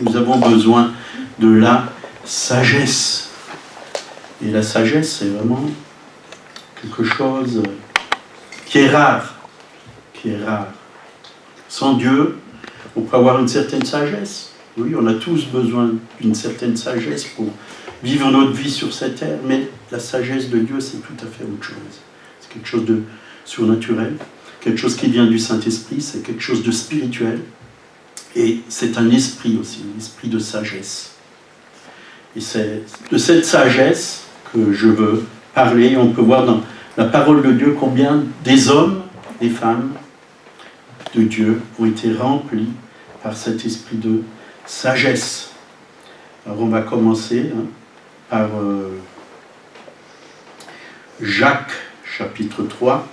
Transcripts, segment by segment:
nous avons besoin de la sagesse. Et la sagesse, c'est vraiment quelque chose qui est rare. Qui est rare. Sans Dieu, on peut avoir une certaine sagesse. Oui, on a tous besoin d'une certaine sagesse pour vivre notre vie sur cette terre, mais la sagesse de Dieu, c'est tout à fait autre chose. C'est quelque chose de surnaturel, quelque chose qui vient du Saint-Esprit, c'est quelque chose de spirituel, et c'est un esprit aussi, un esprit de sagesse. Et c'est de cette sagesse que je veux parler. On peut voir dans la parole de Dieu combien des hommes, des femmes de Dieu ont été remplis par cet esprit de sagesse. Alors on va commencer par Jacques, chapitre 3,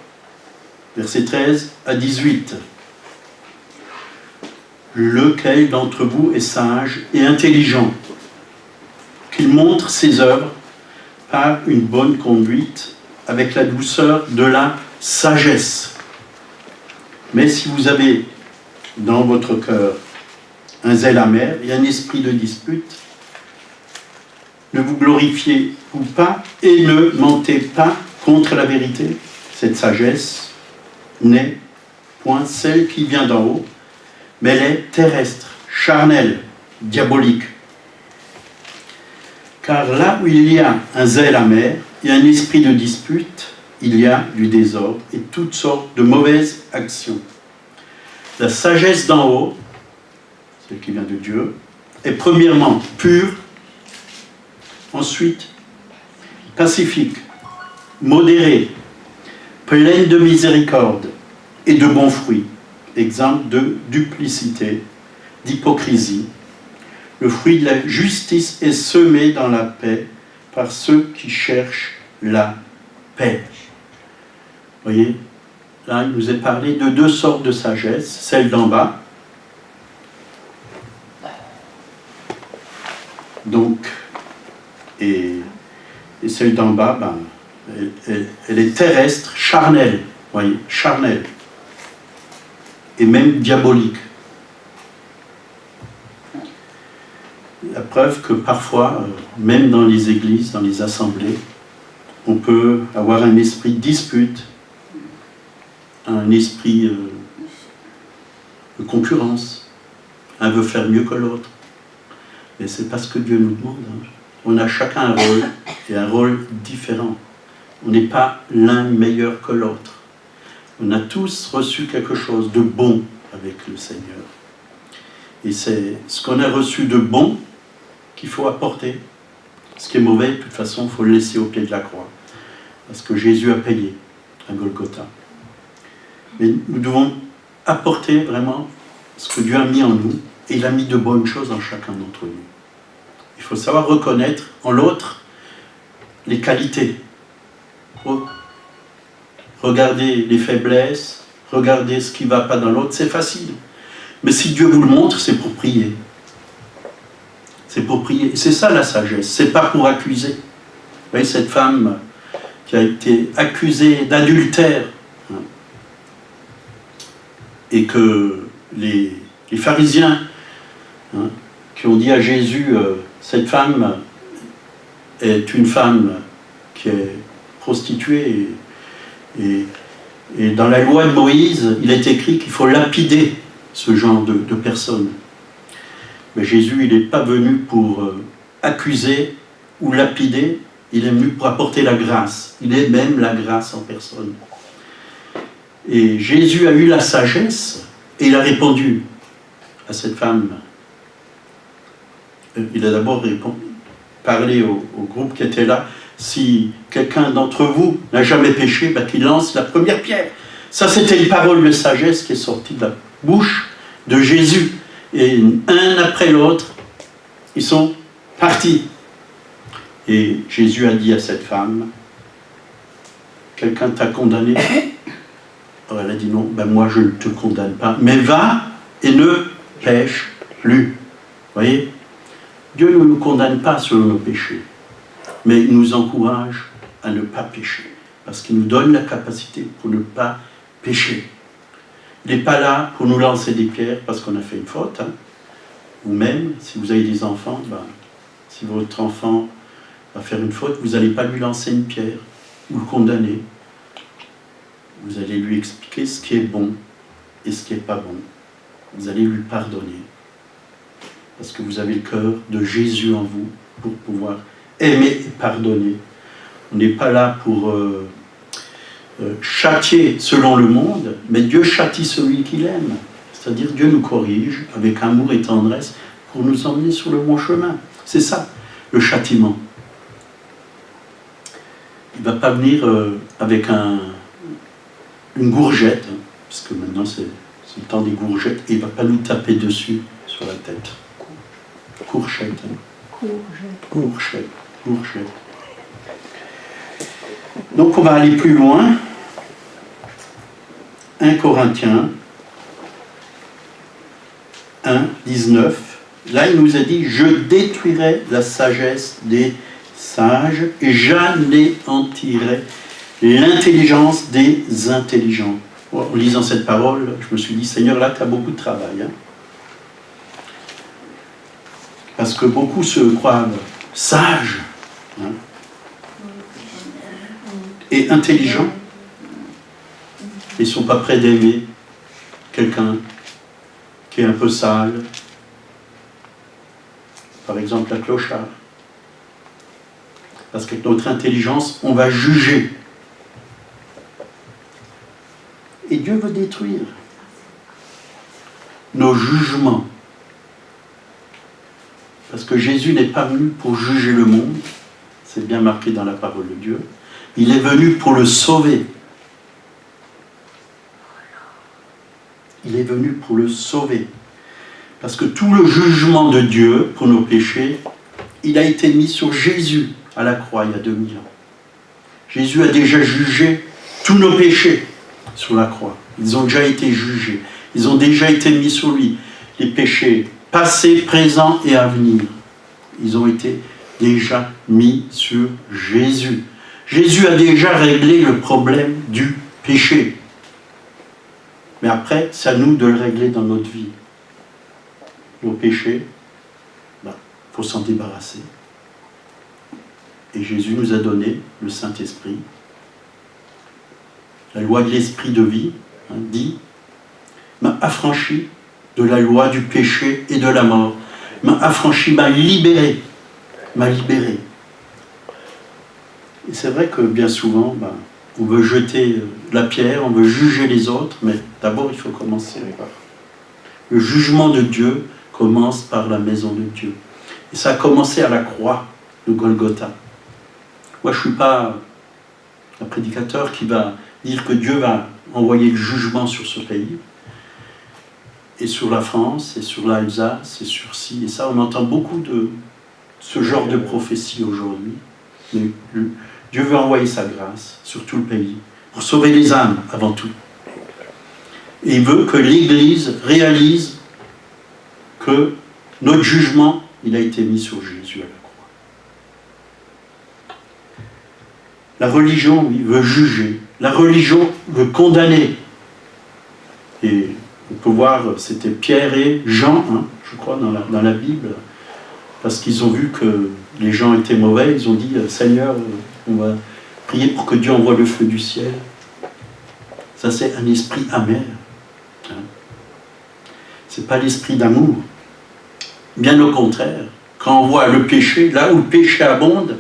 versets 13 à 18. Lequel d'entre vous est sage et intelligent, qu'il montre ses œuvres par une bonne conduite, avec la douceur de la sagesse. Mais si vous avez dans votre cœur un zèle amer et un esprit de dispute, ne vous glorifiez-vous pas et ne mentez pas contre la vérité. Cette sagesse n'est point celle qui vient d'en haut, mais elle est terrestre, charnelle, diabolique. Car là où il y a un zèle amer et un esprit de dispute, il y a du désordre et toutes sortes de mauvaises actions. La sagesse d'en haut, celle qui vient de Dieu, est premièrement pure, ensuite pacifique, modérée, pleine de miséricorde et de bons fruits, exemple de duplicité, d'hypocrisie. Le fruit de la justice est semé dans la paix par ceux qui cherchent la paix. Vous voyez, là, il nous est parlé de deux sortes de sagesse, celle d'en bas. Donc, et celle d'en bas, elle est terrestre, charnelle, vous voyez, charnelle, et même diabolique. La preuve que parfois, même dans les églises, dans les assemblées, on peut avoir un esprit de dispute, un esprit de concurrence. Un veut faire mieux que l'autre. Et c'est pas ce que Dieu nous demande. On a chacun un rôle, et un rôle différent. On n'est pas l'un meilleur que l'autre. On a tous reçu quelque chose de bon avec le Seigneur. Et c'est ce qu'on a reçu de bon qu'il faut apporter. Ce qui est mauvais, de toute façon, il faut le laisser au pied de la croix. Parce que Jésus a payé à Golgotha. Mais nous devons apporter vraiment ce que Dieu a mis en nous, et il a mis de bonnes choses en chacun d'entre nous. Il faut savoir reconnaître en l'autre les qualités. Regarder les faiblesses, regarder ce qui ne va pas dans l'autre, c'est facile. Mais si Dieu vous le montre, c'est pour prier. C'est pour prier. C'est ça la sagesse, c'est pas pour accuser. Vous voyez, cette femme qui a été accusée d'adultère, et que les pharisiens qui ont dit à Jésus, cette femme est une femme qui est prostituée, et dans la loi de Moïse, il est écrit qu'il faut lapider ce genre de personnes. Mais Jésus, il n'est pas venu pour accuser ou lapider, il est venu pour apporter la grâce. Il est même la grâce en personne. Et Jésus a eu la sagesse, et il a répondu à cette femme. Il a d'abord parlé au groupe qui était là. Si quelqu'un d'entre vous n'a jamais péché, qu'il lance la première pierre. Ça, c'était une parole de sagesse qui est sortie de la bouche de Jésus. Et un après l'autre, ils sont partis. Et Jésus a dit à cette femme, quelqu'un t'a condamné? Alors elle a dit non, moi je ne te condamne pas, mais va et ne pêche plus. Vous voyez, Dieu ne nous condamne pas sur nos péchés, mais il nous encourage à ne pas pécher, parce qu'il nous donne la capacité pour ne pas pécher. Il n'est pas là pour nous lancer des pierres parce qu'on a fait une faute, Ou même, si vous avez des enfants, si votre enfant va faire une faute, vous n'allez pas lui lancer une pierre ou le condamner. Vous allez lui expliquer ce qui est bon et ce qui n'est pas bon. Vous allez lui pardonner. Parce que vous avez le cœur de Jésus en vous pour pouvoir aimer et pardonner. On n'est pas là pour châtier selon le monde, mais Dieu châtie celui qu'il aime. C'est-à-dire Dieu nous corrige avec amour et tendresse pour nous emmener sur le bon chemin. C'est ça, le châtiment. Il ne va pas venir avec une gourgette, hein, parce que maintenant c'est le temps des gourgettes, et il ne va pas nous taper dessus sur la tête. Courgette. Hein. Courgette. Donc on va aller plus loin. 1 Corinthiens 1, 19. Là, il nous a dit « Je détruirai la sagesse des sages et j'anéantirai l'intelligence des intelligents. » En lisant cette parole, je me suis dit « Seigneur, là, tu as beaucoup de travail. Hein. » Parce que beaucoup se croient sages hein, et intelligents. Ils ne sont pas prêts d'aimer quelqu'un qui est un peu sale. Par exemple, la clochard. Parce qu'avec notre intelligence, on va juger. Et Dieu veut détruire nos jugements. Parce que Jésus n'est pas venu pour juger le monde. C'est bien marqué dans la parole de Dieu. Il est venu pour le sauver. Il est venu pour le sauver. Parce que tout le jugement de Dieu pour nos péchés, il a été mis sur Jésus à la croix il y a 2000 ans. Jésus a déjà jugé tous nos péchés sur la croix. Ils ont déjà été jugés. Ils ont déjà été mis sur lui. Les péchés passés, présents et à venir. Ils ont été déjà mis sur Jésus. Jésus a déjà réglé le problème du péché. Mais après, c'est à nous de le régler dans notre vie. Nos péchés, faut s'en débarrasser. Et Jésus nous a donné le Saint-Esprit. La loi de l'esprit de vie, dit, m'a affranchi de la loi du péché et de la mort. M'a affranchi, m'a libéré. M'a libéré. Et c'est vrai que bien souvent, on veut jeter la pierre, on veut juger les autres, mais d'abord il faut commencer par... Le jugement de Dieu commence par la maison de Dieu. Et ça a commencé à la croix de Golgotha. Moi, je ne suis pas un prédicateur qui va dire que Dieu va envoyer le jugement sur ce pays, et sur la France, et sur l'Alsace, et sur ci et ça. On entend beaucoup de ce genre de prophétie aujourd'hui. Mais Dieu veut envoyer sa grâce sur tout le pays, pour sauver les âmes avant tout. Et il veut que l'Église réalise que notre jugement, il a été mis sur Jésus à la croix. La religion, oui, veut juger. La religion veut condamner. Et on peut voir, c'était Pierre et Jean, je crois, dans la Bible, parce qu'ils ont vu que les gens étaient mauvais, ils ont dit « Seigneur, on va prier pour que Dieu envoie le feu du ciel. » Ça, c'est un esprit amer. Ce n'est pas l'esprit d'amour. Bien au contraire, quand on voit le péché, là où le péché abonde,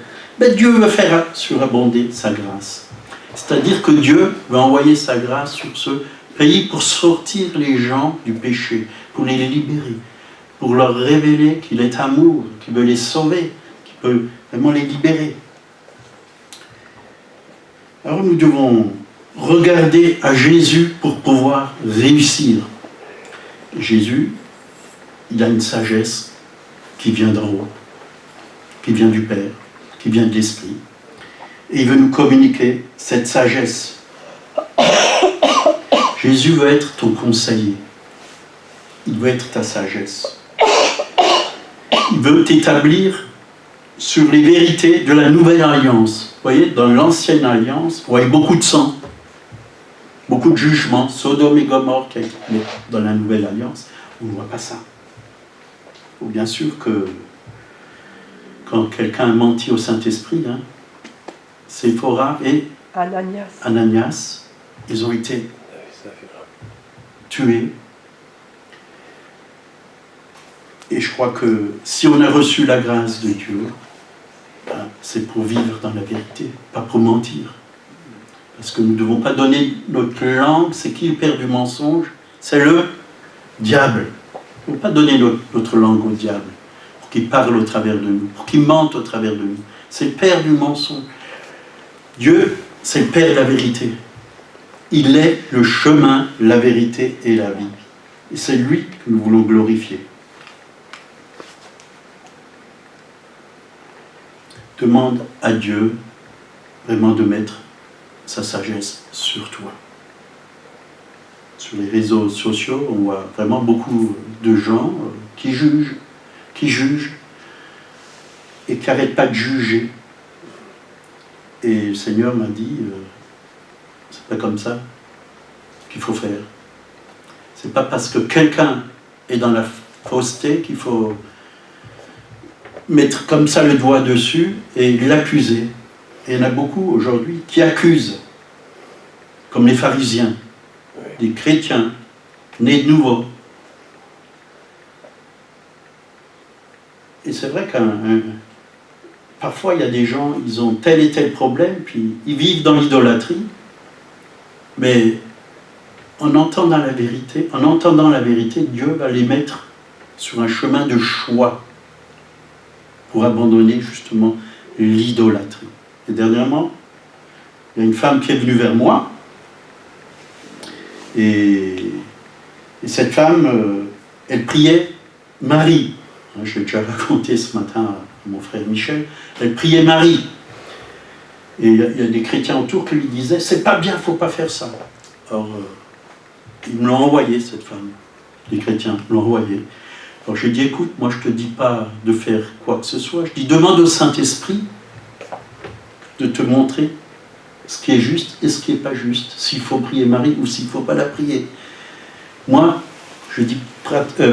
Dieu veut faire surabonder sa grâce. C'est-à-dire que Dieu veut envoyer sa grâce sur ce pays pour sortir les gens du péché, pour les libérer, pour leur révéler qu'il est amour, qu'il veut les sauver, qu'il peut vraiment les libérer. Alors nous devons regarder à Jésus pour pouvoir réussir. Jésus, il a une sagesse qui vient d'en haut, qui vient du Père, qui vient de l'Esprit. Et il veut nous communiquer cette sagesse. Jésus veut être ton conseiller. Il veut être ta sagesse. Il veut t'établir sur les vérités de la nouvelle alliance. Vous voyez, dans l'ancienne alliance, on voyait beaucoup de sang, beaucoup de jugements, Sodome et Gomorrhe, mais dans la nouvelle alliance, on ne voit pas ça. faut bien sûr que quand quelqu'un a menti au Saint-Esprit, hein, Séphora et Ananias, ils ont été tués. Et je crois que si on a reçu la grâce de Dieu, ben, c'est pour vivre dans la vérité, pas pour mentir. Parce que nous ne devons pas donner notre langue. C'est qui le père du mensonge? C'est le diable. Il ne faut pas donner notre langue au diable pour qu'il parle au travers de nous, pour qu'il mente au travers de nous. C'est le père du mensonge. Dieu, c'est le père de la vérité. Il est le chemin, la vérité et la vie. Et c'est lui que nous voulons glorifier. Demande à Dieu vraiment de mettre sa sagesse sur toi. Sur les réseaux sociaux, on voit vraiment beaucoup de gens qui jugent et qui n'arrêtent pas de juger. Et le Seigneur m'a dit, c'est pas comme ça qu'il faut faire. C'est pas parce que quelqu'un est dans la fausseté qu'il faut mettre comme ça le doigt dessus et l'accuser. Et il y en a beaucoup aujourd'hui qui accusent, comme les pharisiens, des chrétiens nés de nouveau. Et c'est vrai parfois il y a des gens, ils ont tel et tel problème, puis ils vivent dans l'idolâtrie, mais en entendant la vérité, Dieu va les mettre sur un chemin de choix pour abandonner justement l'idolâtrie. Et dernièrement, il y a une femme qui est venue vers moi, et cette femme, elle priait Marie. Je l'ai déjà raconté ce matin à mon frère Michel. Elle priait Marie. Et il y a des chrétiens autour qui lui disaient « c'est pas bien, il ne faut pas faire ça ». Alors, ils me l'ont envoyé, cette femme. Les chrétiens me l'ont envoyé. Alors j'ai dit « écoute, moi je ne te dis pas de faire quoi que ce soit. Je dis demande au Saint-Esprit de te montrer ce qui est juste et ce qui n'est pas juste. S'il faut prier Marie ou s'il ne faut pas la prier. Moi, je dis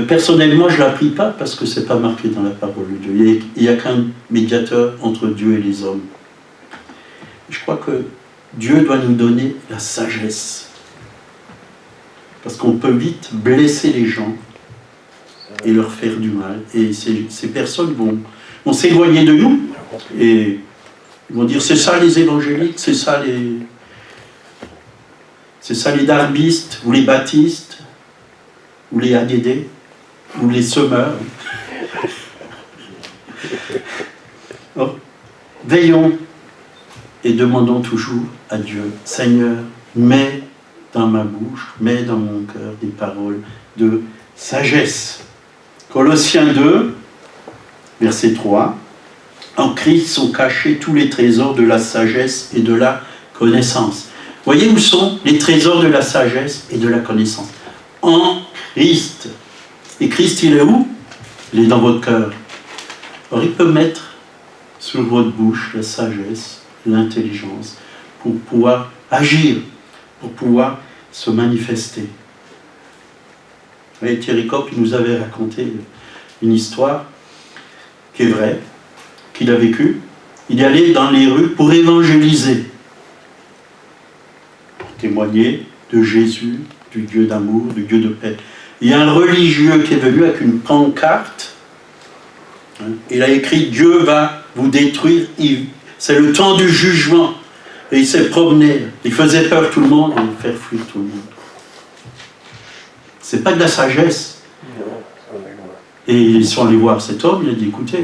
personnellement, je ne la prie pas parce que ce n'est pas marqué dans la parole de Dieu. Il n'y a qu'un médiateur entre Dieu et les hommes. Je crois que Dieu doit nous donner la sagesse. Parce qu'on peut vite blesser les gens et leur faire du mal. Et ces personnes vont s'éloigner de nous et ils vont dire c'est ça les évangéliques, c'est ça les darbistes ou les baptistes ou les ADD ou les semeurs. Alors, veillons et demandons toujours à Dieu, Seigneur, mets dans ma bouche, mets dans mon cœur des paroles de sagesse. Colossiens 2, verset 3. En Christ sont cachés tous les trésors de la sagesse et de la connaissance. Voyez où sont les trésors de la sagesse et de la connaissance? En Christ. Et Christ, il est où? Il est dans votre cœur. Alors il peut mettre sur votre bouche la sagesse, l'intelligence, pour pouvoir agir, pour pouvoir se manifester. Vous voyez, Thierry Kopp, il nous avait raconté une histoire qui est vraie, qu'il a vécue. Il est allé dans les rues pour évangéliser, pour témoigner de Jésus, du Dieu d'amour, du Dieu de paix. Il y a un religieux qui est venu avec une pancarte. Il a écrit « Dieu va vous détruire, c'est le temps du jugement ». Et il s'est promené, il faisait peur tout le monde et faire fuir tout le monde. C'est pas de la sagesse. Et ils sont allés voir cet homme, il a dit « écoutez,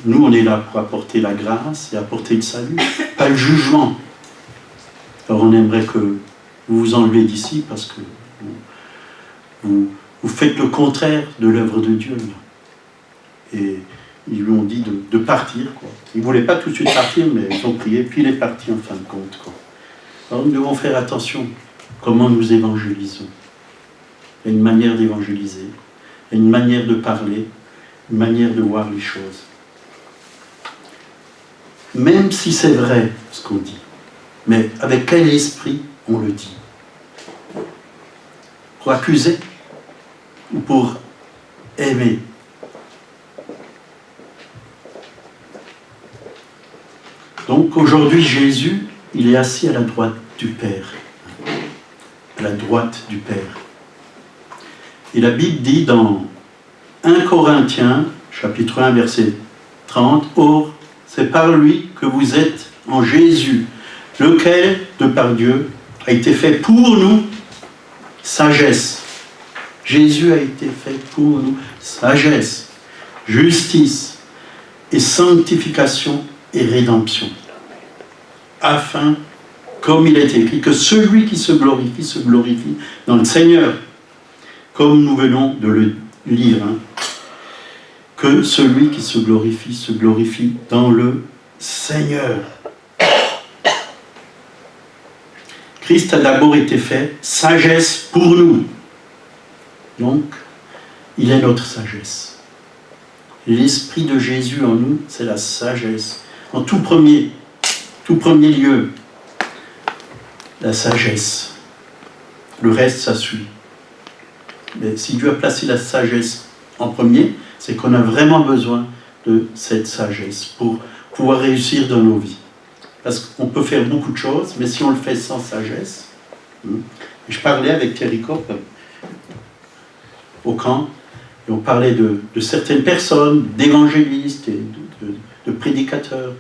nous on est là pour apporter la grâce et apporter le salut, pas le jugement. Alors on aimerait que vous vous enlevez d'ici parce que vous faites le contraire de l'œuvre de Dieu. » Et ils lui ont dit de partir, quoi. Ils ne voulaient pas tout de suite partir, mais ils ont prié, puis il est parti en fin de compte, quoi. Alors nous devons faire attention comment nous évangélisons. Il y a une manière d'évangéliser, il y a une manière de parler, une manière de voir les choses. Même si c'est vrai ce qu'on dit, mais avec quel esprit on le dit? Pour accuser ou pour aimer? Donc aujourd'hui, Jésus, il est assis à la droite du Père. À la droite du Père. Et la Bible dit dans 1 Corinthiens, chapitre 1, verset 30, « Or, c'est par lui que vous êtes en Jésus, lequel, de par Dieu, a été fait pour nous sagesse. » Jésus a été fait pour nous sagesse, justice et sanctification et rédemption. Afin, comme il est écrit, que celui qui se glorifie dans le Seigneur, comme nous venons de le lire, que celui qui se glorifie dans le Seigneur. Christ a d'abord été fait sagesse pour nous. Donc, il est notre sagesse. L'Esprit de Jésus en nous, c'est la sagesse. En tout premier lieu, la sagesse. Le reste, ça suit. Mais si Dieu a placé la sagesse en premier, c'est qu'on a vraiment besoin de cette sagesse pour pouvoir réussir dans nos vies. Parce qu'on peut faire beaucoup de choses, mais si on le fait sans sagesse... Je parlais avec Thierry Kopp au camp, et on parlait de certaines personnes, d'évangélistes et de prédicateurs.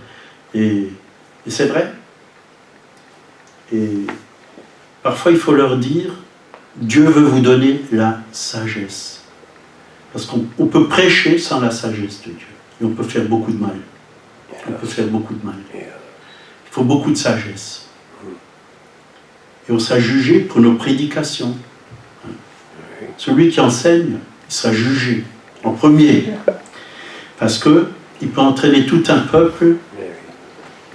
Et c'est vrai. Et parfois, il faut leur dire, Dieu veut vous donner la sagesse. Parce qu'on peut prêcher sans la sagesse de Dieu. Et on peut faire beaucoup de mal. On peut faire beaucoup de mal. Il faut beaucoup de sagesse. Et on sera jugé pour nos prédications. Celui qui enseigne, il sera jugé en premier. Parce qu'il peut entraîner tout un peuple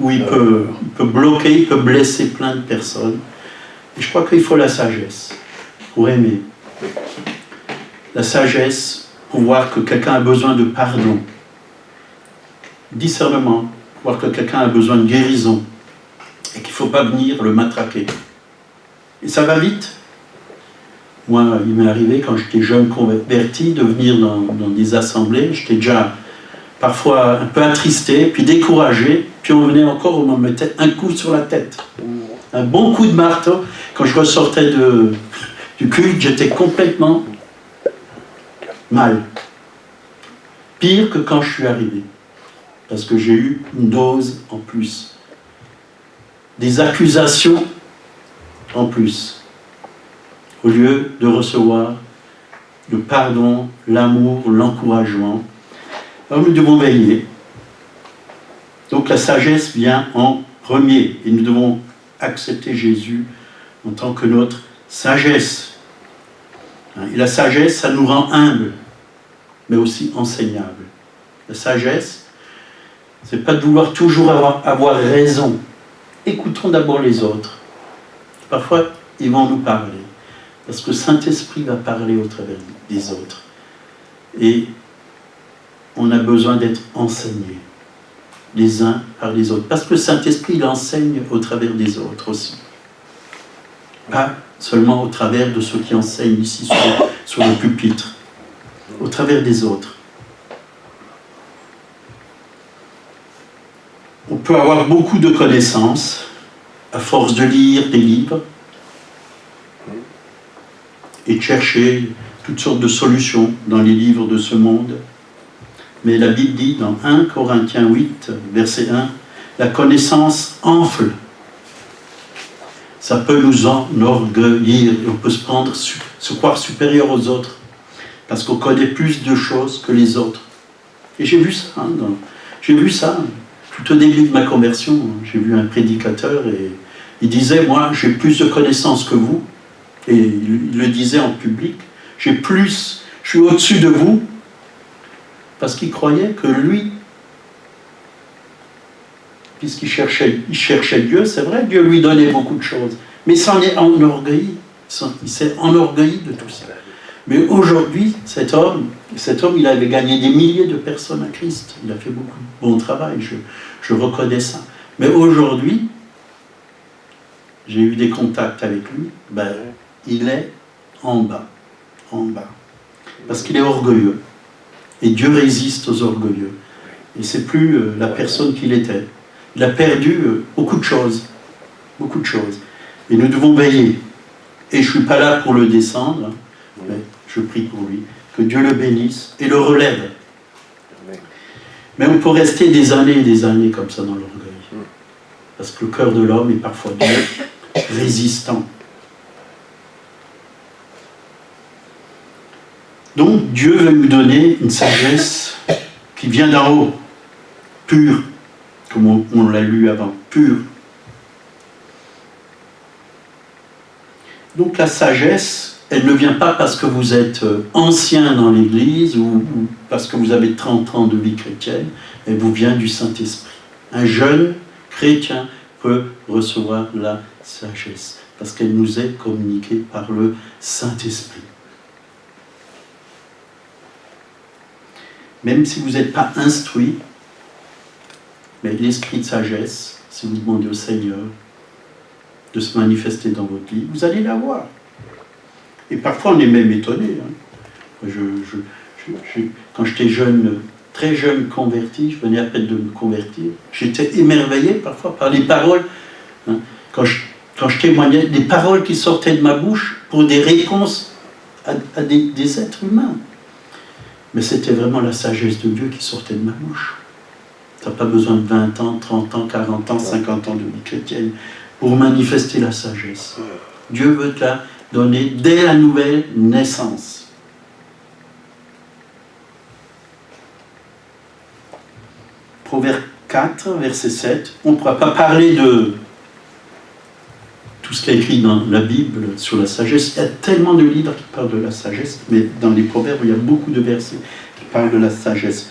où il peut bloquer, il peut blesser plein de personnes. Et je crois qu'il faut la sagesse pour aimer. La sagesse pour voir que quelqu'un a besoin de pardon. Discernement, voir que quelqu'un a besoin de guérison. Et qu'il ne faut pas venir le matraquer. Et ça va vite. Moi, il m'est arrivé, quand j'étais jeune converti, de venir dans des assemblées. J'étais déjà parfois un peu attristé, puis découragé. Puis on venait encore, on me mettait un coup sur la tête. Un bon coup de marteau. Quand je ressortais du culte, j'étais complètement mal. Pire que quand je suis arrivé. Parce que j'ai eu une dose en plus. Des accusations en plus. Au lieu de recevoir le pardon, l'amour, l'encouragement. Alors nous devons veiller. Donc la sagesse vient en premier. Et nous devons accepter Jésus en tant que notre sagesse. Et la sagesse, ça nous rend humbles, mais aussi enseignables. La sagesse, c'est pas de vouloir toujours avoir raison. Écoutons d'abord les autres. Parfois, ils vont nous parler. Parce que Saint-Esprit va parler au travers des autres. Et on a besoin d'être enseignés, les uns par les autres. Parce que le Saint-Esprit, il enseigne au travers des autres aussi. Pas seulement au travers de ceux qui enseignent ici sur le pupitre. Au travers des autres. On peut avoir beaucoup de connaissances à force de lire des livres et de chercher toutes sortes de solutions dans les livres de ce monde. Mais la Bible dit dans 1 Corinthiens 8, verset 1, la connaissance enfle. Ça peut nous enorgueillir et on peut se croire supérieur aux autres parce qu'on connaît plus de choses que les autres. Et j'ai vu ça, tout au début de ma conversion. J'ai vu un prédicateur et il disait, moi j'ai plus de connaissances que vous. Et il le disait en public, je suis au-dessus de vous, parce qu'il croyait que lui, puisqu'il cherchait Dieu, c'est vrai, Dieu lui donnait beaucoup de choses, mais il s'en est enorgueilli, il s'est enorgueilli de tout ça. Mais aujourd'hui, cet homme, il avait gagné des milliers de personnes à Christ, il a fait beaucoup de bon travail, je reconnais ça. Mais aujourd'hui, j'ai eu des contacts avec lui, il est en bas, parce qu'il est orgueilleux. Et Dieu résiste aux orgueilleux. Et c'est plus la personne qu'il était. Il a perdu beaucoup de choses. Beaucoup de choses. Et nous devons veiller. Et je ne suis pas là pour le descendre, mais je prie pour lui. Que Dieu le bénisse et le relève. Mais on peut rester des années et des années comme ça dans l'orgueil. Parce que le cœur de l'homme est parfois dur, résistant. Donc Dieu veut nous donner une sagesse qui vient d'en haut, pure, comme on l'a lu avant, pure. Donc la sagesse, elle ne vient pas parce que vous êtes ancien dans l'Église ou parce que vous avez 30 ans de vie chrétienne, elle vous vient du Saint-Esprit. Un jeune chrétien peut recevoir la sagesse parce qu'elle nous est communiquée par le Saint-Esprit. Même si vous n'êtes pas instruit, mais l'esprit de sagesse, si vous demandez au Seigneur de se manifester dans votre vie, vous allez l'avoir. Et parfois on est même étonné. Quand j'étais jeune, très jeune converti, je venais à peine de me convertir, j'étais émerveillé parfois par les paroles. Quand je témoignais, des paroles qui sortaient de ma bouche pour des réponses à des êtres humains. Mais c'était vraiment la sagesse de Dieu qui sortait de ma bouche. Tu n'as pas besoin de 20 ans, 30 ans, 40 ans, 50 ans de vie chrétienne pour manifester la sagesse. Dieu veut te la donner dès la nouvelle naissance. Proverbe 4, verset 7. On ne pourra pas parler de tout ce qui est écrit dans la Bible sur la sagesse. Il y a tellement de livres qui parlent de la sagesse, mais dans les proverbes, il y a beaucoup de versets qui parlent de la sagesse.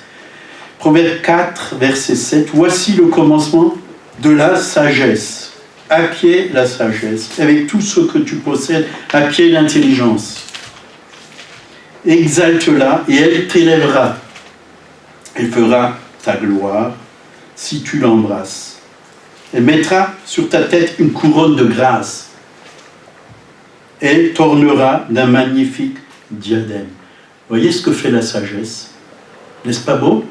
Proverbe 4, verset 7. Voici le commencement de la sagesse. Acquiers la sagesse. Avec tout ce que tu possèdes, acquiers l'intelligence. Exalte-la et elle t'élèvera. Elle fera ta gloire si tu l'embrasses. Elle mettra sur ta tête une couronne de grâce. Elle t'ornera d'un magnifique diadème. Voyez ce que fait la sagesse? N'est-ce pas beau?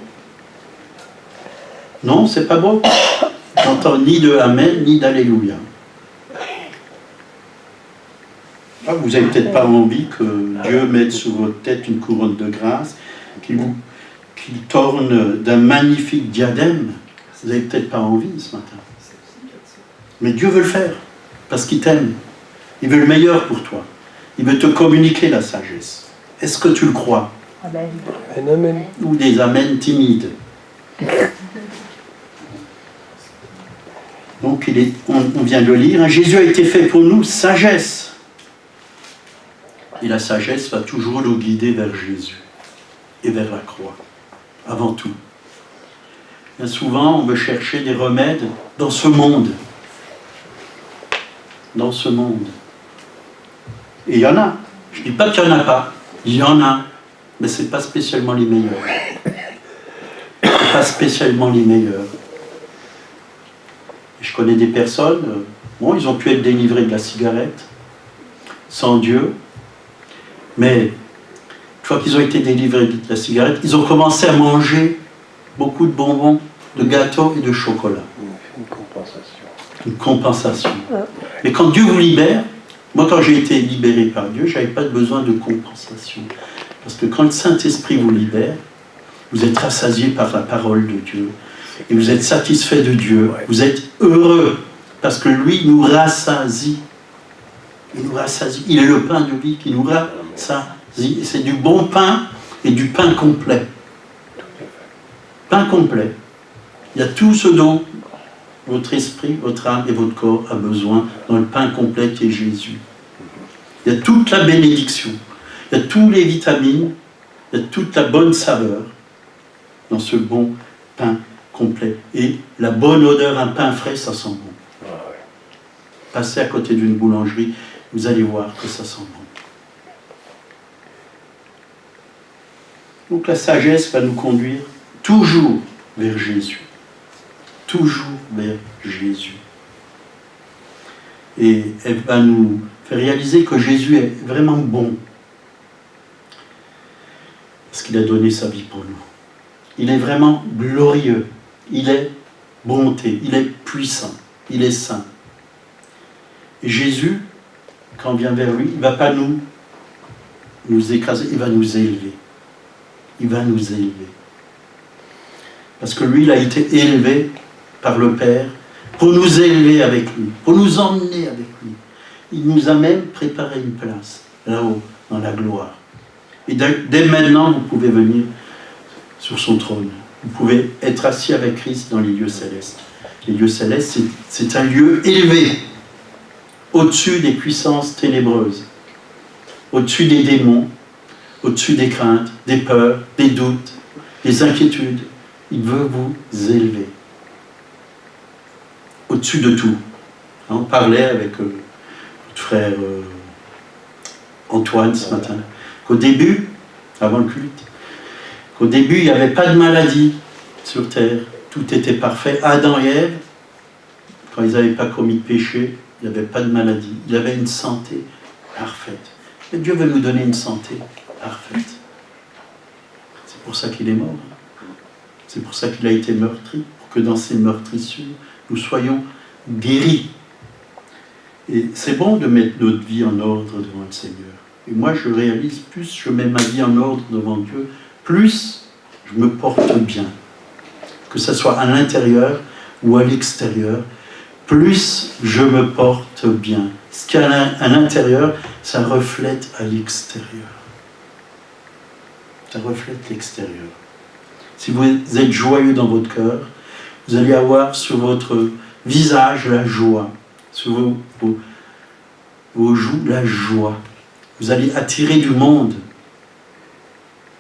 Non, c'est pas beau? Je n'entends ni de Amen, ni d'Alléluia. Ah, vous n'avez peut-être pas envie que Dieu mette sur votre tête une couronne de grâce, qu'il t'orne d'un magnifique diadème. Vous n'avez peut-être pas envie ce matin. Mais Dieu veut le faire, parce qu'il t'aime. Il veut le meilleur pour toi. Il veut te communiquer la sagesse. Est-ce que tu le crois? Amen. Amen. Ou des amens timides. Donc on vient de lire, Jésus a été fait pour nous sagesse. Et la sagesse va toujours nous guider vers Jésus et vers la croix, avant tout. Bien souvent, on veut chercher des remèdes dans ce monde. Dans ce monde. Et il y en a. Je ne dis pas qu'il n'y en a pas. Il y en a. Mais ce n'est pas spécialement les meilleurs. Pas spécialement les meilleurs. Et je connais des personnes, bon, ils ont pu être délivrés de la cigarette, sans Dieu. Mais une fois qu'ils ont été délivrés de la cigarette, ils ont commencé à manger beaucoup de bonbons, de gâteaux et de chocolat. Une compensation. Une compensation. Mais quand Dieu vous libère, moi quand j'ai été libéré par Dieu, je n'avais pas besoin de compensation. Parce que quand le Saint-Esprit vous libère, vous êtes rassasié par la parole de Dieu. Et vous êtes satisfait de Dieu. Vous êtes heureux. Parce que lui nous rassasie. Il nous rassasie. Il est le pain de vie qui nous rassasie. Et c'est du bon pain et du pain complet. Pain complet. Il y a tout ce dont votre esprit, votre âme et votre corps a besoin dans le pain complet qui est Jésus. Il y a toute la bénédiction, il y a tous les vitamines, il y a toute la bonne saveur dans ce bon pain complet. Et la bonne odeur, un pain frais, ça sent bon. Passez à côté d'une boulangerie, vous allez voir que ça sent bon. Donc la sagesse va nous conduire toujours vers Jésus. Toujours vers Jésus. Et elle va nous faire réaliser que Jésus est vraiment bon. Parce qu'il a donné sa vie pour nous. Il est vraiment glorieux. Il est bonté, il est puissant, il est saint. Et Jésus, quand on vient vers lui, il ne va pas nous écraser, il va nous élever. Il va nous élever. Parce que lui, il a été élevé par le Père pour nous élever avec lui, pour nous emmener avec lui. Il nous a même préparé une place, là-haut, dans la gloire. Et dès maintenant, vous pouvez venir sur son trône. Vous pouvez être assis avec Christ dans les lieux célestes. Les lieux célestes, c'est un lieu élevé, au-dessus des puissances ténébreuses, au-dessus des démons, au-dessus des craintes, des peurs, des doutes, des inquiétudes. Il veut vous élever. Au-dessus de tout. On parlait avec notre frère Antoine ce matin, qu'au début, avant le culte, qu'au début, il n'y avait pas de maladie sur terre. Tout était parfait. Adam et Ève, quand ils n'avaient pas commis de péché, il n'y avait pas de maladie. Il avait une santé parfaite. Et Dieu veut nous donner une santé parfaite. C'est pour ça qu'il est mort. C'est pour ça qu'il a été meurtri, pour que dans ces meurtrissures, nous soyons guéris. Et c'est bon de mettre notre vie en ordre devant le Seigneur. Et moi, je réalise, plus je mets ma vie en ordre devant Dieu, plus je me porte bien. Que ce soit à l'intérieur ou à l'extérieur, plus je me porte bien. Ce qu'il y a à l'intérieur, ça reflète à l'extérieur. Ça reflète l'extérieur. Si vous êtes joyeux dans votre cœur, vous allez avoir sur votre visage la joie, sur vos joues la joie. Vous allez attirer du monde.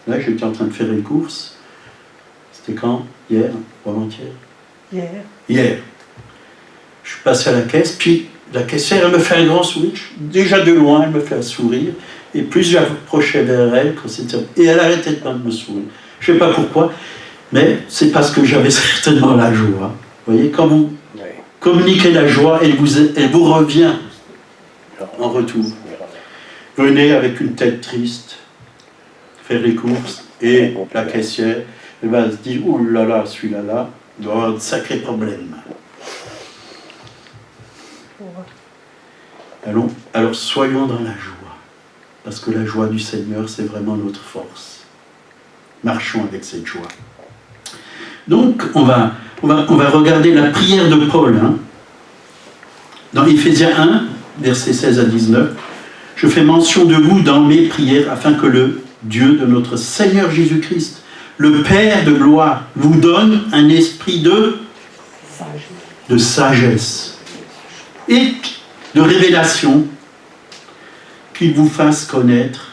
Là, j'étais en train de faire les courses. C'était quand? Hier ou avant-hier? Hier. Je suis passé à la caisse, puis la caissière, elle me fait un grand sourire. Déjà de loin, elle me fait un sourire. Et plus j'approchais vers elle, et elle arrêtait pas de me sourire. Je ne sais pas pourquoi, mais c'est parce que j'avais certainement la joie. Vous voyez, quand vous communiquez la joie, elle vous revient en retour. Venez avec une tête triste, faire les courses, et la caissière, elle va se dire, oh là là, celui-là, là, il doit avoir de sacrés problèmes. Alors soyons dans la joie, parce que la joie du Seigneur, c'est vraiment notre force. Marchons avec cette joie. Donc, on va regarder la prière de Paul. Dans Éphésiens 1, versets 16 à 19, « Je fais mention de vous dans mes prières, afin que le Dieu de notre Seigneur Jésus-Christ, le Père de gloire, vous donne un esprit de sagesse et de révélation, qu'il vous fasse connaître,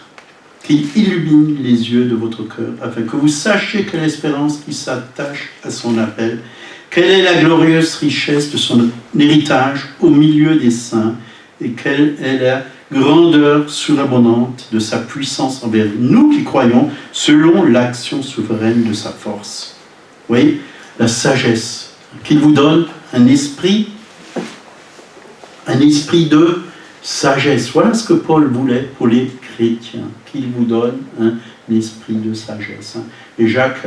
qu'il illumine les yeux de votre cœur, afin que vous sachiez quelle espérance qui s'attache à son appel, quelle est la glorieuse richesse de son héritage au milieu des saints, et quelle est la grandeur surabondante de sa puissance envers nous qui croyons, selon l'action souveraine de sa force. Vous voyez, la sagesse, qu'il vous donne un esprit de sagesse. Voilà ce que Paul voulait pour les chrétiens, qu'il vous donne un esprit de sagesse. Et Jacques,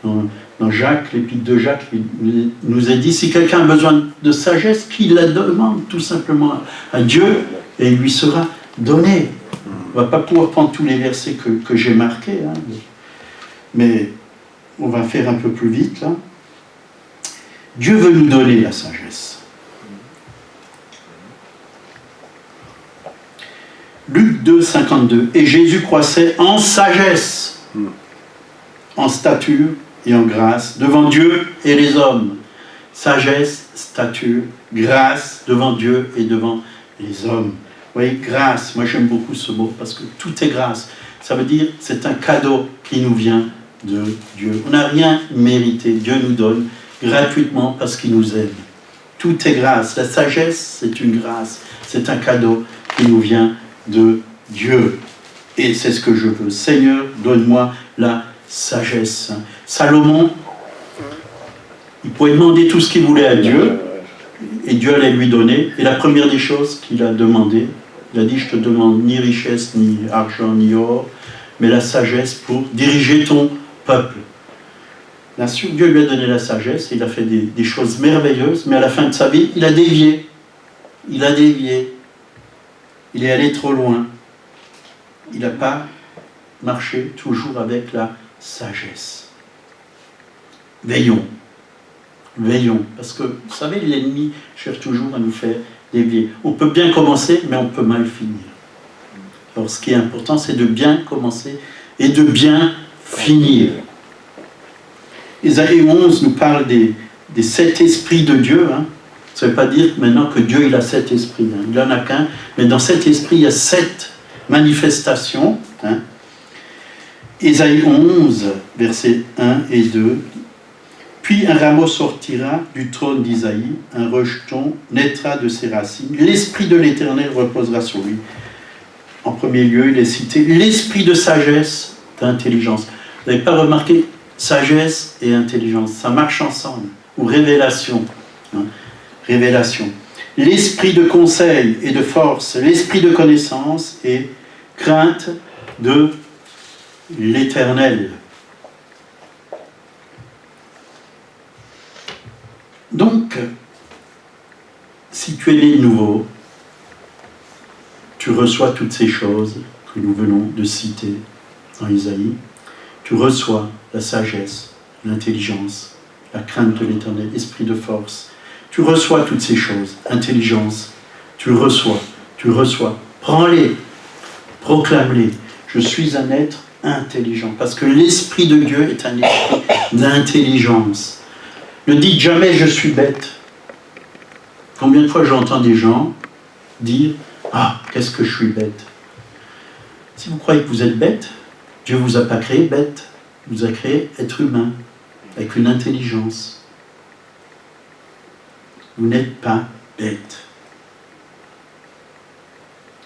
dans Jacques, l'épître de Jacques, il nous a dit, si quelqu'un a besoin de sagesse, qu'il la demande tout simplement à Dieu, et il lui sera donné. On ne va pas pouvoir prendre tous les versets que j'ai marqués, mais on va faire un peu plus vite, là. Dieu veut nous donner la sagesse. Luc 2, 52. Et Jésus croissait en sagesse, en stature et en grâce, devant Dieu et les hommes. Sagesse, stature, grâce devant Dieu et devant les hommes. Vous voyez, grâce, moi j'aime beaucoup ce mot, parce que tout est grâce. Ça veut dire, c'est un cadeau qui nous vient de Dieu. On n'a rien mérité, Dieu nous donne gratuitement parce qu'il nous aime. Tout est grâce. La sagesse, c'est une grâce. C'est un cadeau qui nous vient de Dieu. Et c'est ce que je veux. Seigneur, donne-moi la sagesse. Salomon, il pouvait demander tout ce qu'il voulait à Dieu, et Dieu allait lui donner. Et la première des choses qu'il a demandé, il a dit, je te demande ni richesse, ni argent, ni or, mais la sagesse pour diriger ton peuple. Bien sûr, Dieu lui a donné la sagesse, il a fait des choses merveilleuses, mais à la fin de sa vie, il a dévié. Il a dévié. Il est allé trop loin. Il n'a pas marché toujours avec la sagesse. Veillons. Veillons. Parce que, vous savez, l'ennemi cherche toujours à nous faire dévier. On peut bien commencer, mais on peut mal finir. Alors, ce qui est important, c'est de bien commencer et de bien finir. Ésaïe 11 nous parle des 7 esprits de Dieu. Hein. Ça ne veut pas dire maintenant que Dieu il a 7 esprits. Hein. Il n'en a qu'un. Mais dans cet esprit, il y a 7 manifestations. Hein. Ésaïe 11, versets 1 et 2. Puis un rameau sortira du trône d'Isaïe, un rejeton naîtra de ses racines. L'esprit de l'Éternel reposera sur lui. En premier lieu, il est cité l'esprit de sagesse, d'intelligence. Vous n'avez pas remarqué sagesse et intelligence, ça marche ensemble. Ou révélation. Hein, révélation. L'esprit de conseil et de force, l'esprit de connaissance et crainte de l'Éternel. Donc, si tu es né de nouveau, tu reçois toutes ces choses que nous venons de citer dans Isaïe. Tu reçois la sagesse, l'intelligence, la crainte de l'Éternel, esprit de force. Tu reçois toutes ces choses, intelligence. Tu reçois. Prends-les, proclame-les. Je suis un être intelligent, parce que l'Esprit de Dieu est un esprit d'intelligence. Ne dites jamais « je suis bête ». Combien de fois j'entends des gens dire « ah, qu'est-ce que je suis bête ». Si vous croyez que vous êtes bête, Dieu ne vous a pas créé bête, il vous a créé être humain, avec une intelligence. Vous n'êtes pas bête.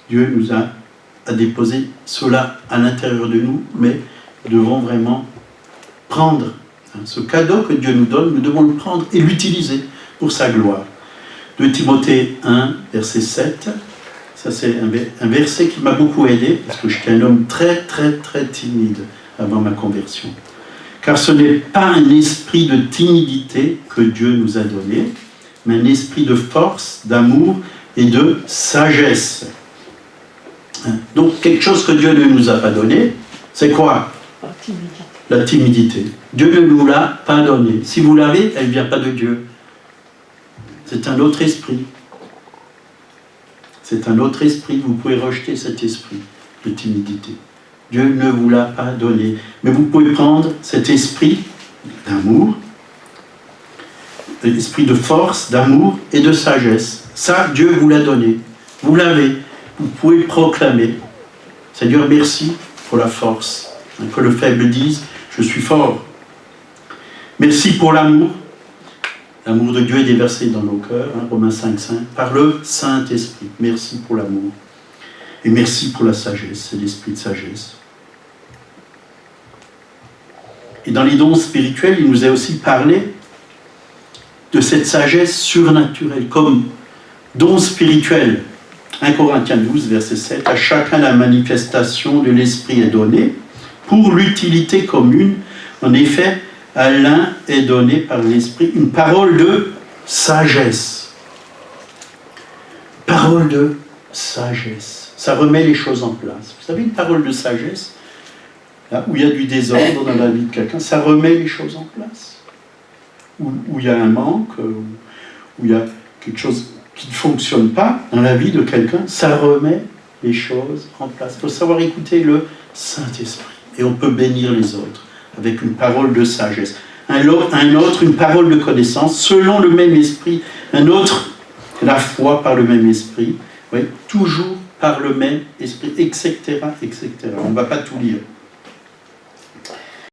Dieu nous a déposé cela à l'intérieur de nous, mais nous devons vraiment prendre ce cadeau que Dieu nous donne, nous devons le prendre et l'utiliser pour sa gloire. 2 Timothée 1, verset 7, ça c'est un verset qui m'a beaucoup aidé, parce que j'étais un homme très timide avant ma conversion. Car ce n'est pas un esprit de timidité que Dieu nous a donné, mais un esprit de force, d'amour et de sagesse. Donc quelque chose que Dieu ne nous a pas donné, c'est quoi ? La timidité. Dieu ne nous l'a pas donnée. Si vous l'avez, elle ne vient pas de Dieu. C'est un autre esprit. C'est un autre esprit. Vous pouvez rejeter cet esprit de timidité. Dieu ne vous l'a pas donné. Mais vous pouvez prendre cet esprit d'amour, l'esprit de force, d'amour et de sagesse. Ça, Dieu vous l'a donné. Vous l'avez. Vous pouvez le proclamer. Seigneur, merci pour la force. Que le faible dise, je suis fort. Merci pour l'amour. L'amour de Dieu est déversé dans nos cœurs, Romains 5,5, par le Saint-Esprit. Merci pour l'amour. Et merci pour la sagesse, c'est l'esprit de sagesse. Et dans les dons spirituels, il nous a aussi parlé de cette sagesse surnaturelle, comme don spirituel. 1 Corinthiens 12, verset 7, à chacun la manifestation de l'Esprit est donnée pour l'utilité commune. En effet, à l'un est donné par l'Esprit une parole de sagesse. Parole de sagesse. Ça remet les choses en place. Vous savez, une parole de sagesse, là où il y a du désordre dans la vie de quelqu'un, ça remet les choses en place. Où il y a un manque, où il y a quelque chose qui ne fonctionne pas dans la vie de quelqu'un, ça remet les choses en place. Il faut savoir écouter le Saint-Esprit. Et on peut bénir les autres avec une parole de sagesse. Un autre, une parole de connaissance, selon le même esprit. Un autre, la foi par le même esprit. Oui, toujours par le même esprit, etc., etc. On ne va pas tout lire.